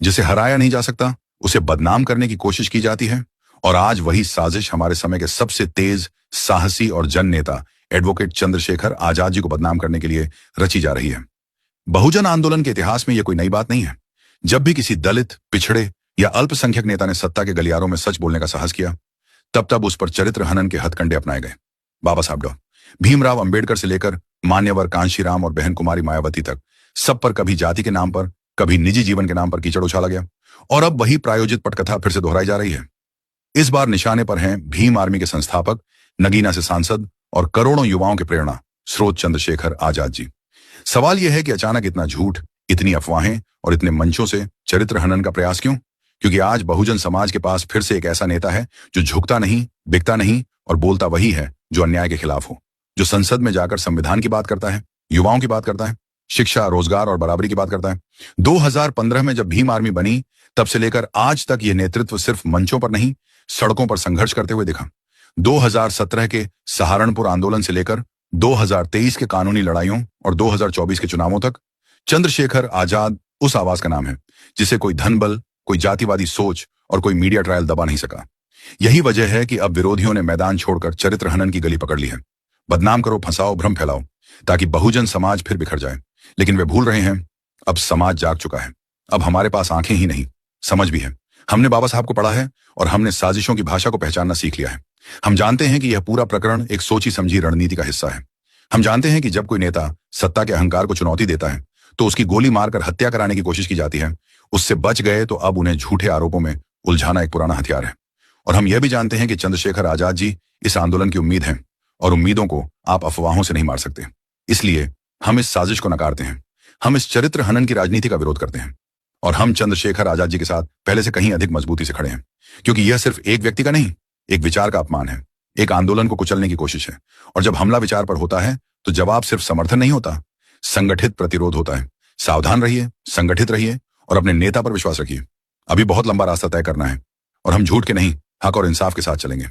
जिसे हराया नहीं जा सकता, उसे बदनाम करने की कोशिश की जाती है। और आज वही साजिश हमारे समय के सबसे तेज, साहसी और जन नेता एडवोकेट चंद्रशेखर आजाद जी को बदनाम करने के लिए रची जा रही है। बहुजन आंदोलन के इतिहास में यह कोई नई बात नहीं है। जब भी किसी दलित, पिछड़े या अल्पसंख्यक नेता ने सत्ता के गलियारों में सच बोलने का साहस किया, तब तब उस पर चरित्र हनन के हथकंडे अपनाए गए। बाबा साहब डॉ. भीमराव अंबेडकर से लेकर मान्यवर कांशीराम और बहन कुमारी मायावती तक, सब पर कभी जाति के नाम पर, कभी निजी जीवन के नाम पर कीचड़ उछाला गया। और अब वही प्रायोजित पटकथा फिर से दोहराई जा रही है। इस बार निशाने पर हैं भीम आर्मी के संस्थापक, नगीना से सांसद और करोड़ों युवाओं के प्रेरणा स्रोत चंद्रशेखर आजाद जी। सवाल यह है कि अचानक इतना झूठ, इतनी अफवाहें और इतने मंचों से चरित्र हनन का प्रयास क्यों? क्योंकि आज बहुजन समाज के पास फिर से एक ऐसा नेता है जो झुकता नहीं, बिकता नहीं और बोलता वही है जो अन्याय के खिलाफ हो, जो संसद में जाकर संविधान की बात करता है, युवाओं की बात करता है, शिक्षा, रोजगार और बराबरी की बात करता है। 2015 में जब भीम आर्मी बनी, तब से लेकर आज तक यह नेतृत्व सिर्फ मंचों पर नहीं, सड़कों पर संघर्ष करते हुए दिखा। 2017 के सहारनपुर आंदोलन से लेकर 2023 के कानूनी लड़ाइयों और 2024 के चुनावों तक चंद्रशेखर आजाद उस आवाज का नाम है जिसे कोई धन बल, कोई जातिवादी सोच और कोई मीडिया ट्रायल दबा नहीं सका। यही वजह है कि अब विरोधियों ने मैदान छोड़कर चरित्र हनन की गली पकड़ ली है। बदनाम करो, फंसाओ, भ्रम फैलाओ, ताकि बहुजन समाज फिर बिखर जाए। लेकिन वे भूल रहे हैं, अब समाज जाग चुका है। अब हमारे पास आंखें ही नहीं, समझ भी है। हमने बाबा साहब को पढ़ा है और हमने साजिशों की भाषा को पहचानना सीख लिया है। हम जानते हैं कि यह पूरा प्रकरण एक सोची समझी रणनीति का हिस्सा है। हम जानते हैं कि जब कोई नेता सत्ता के अहंकार को चुनौती देता है तो उसकी गोली मारकर हत्या कराने की कोशिश की जाती है। उससे बच गए तो अब उन्हें झूठे आरोपों में उलझाना एक पुराना हथियार है। और हम यह भी जानते हैं कि चंद्रशेखर आजाद जी इस आंदोलन की उम्मीद है और उम्मीदों को आप अफवाहों से नहीं मार सकते। इसलिए हम इस साजिश को नकारते हैं। हम इस चरित्र हनन की राजनीति का विरोध करते हैं। और हम चंद्रशेखर आजाद जी के साथ पहले से कहीं अधिक मजबूती से खड़े हैं, क्योंकि यह सिर्फ एक व्यक्ति का नहीं, एक विचार का अपमान है, एक आंदोलन को कुचलने की कोशिश है। और जब हमला विचार पर होता है तो जवाब सिर्फ समर्थन नहीं होता, संगठित प्रतिरोध होता है। सावधान रहिए, संगठित रहिए और अपने नेता पर विश्वास रखिए। अभी बहुत लंबा रास्ता तय करना है और हम झूठ के नहीं, हक और इंसाफ के साथ चलेंगे।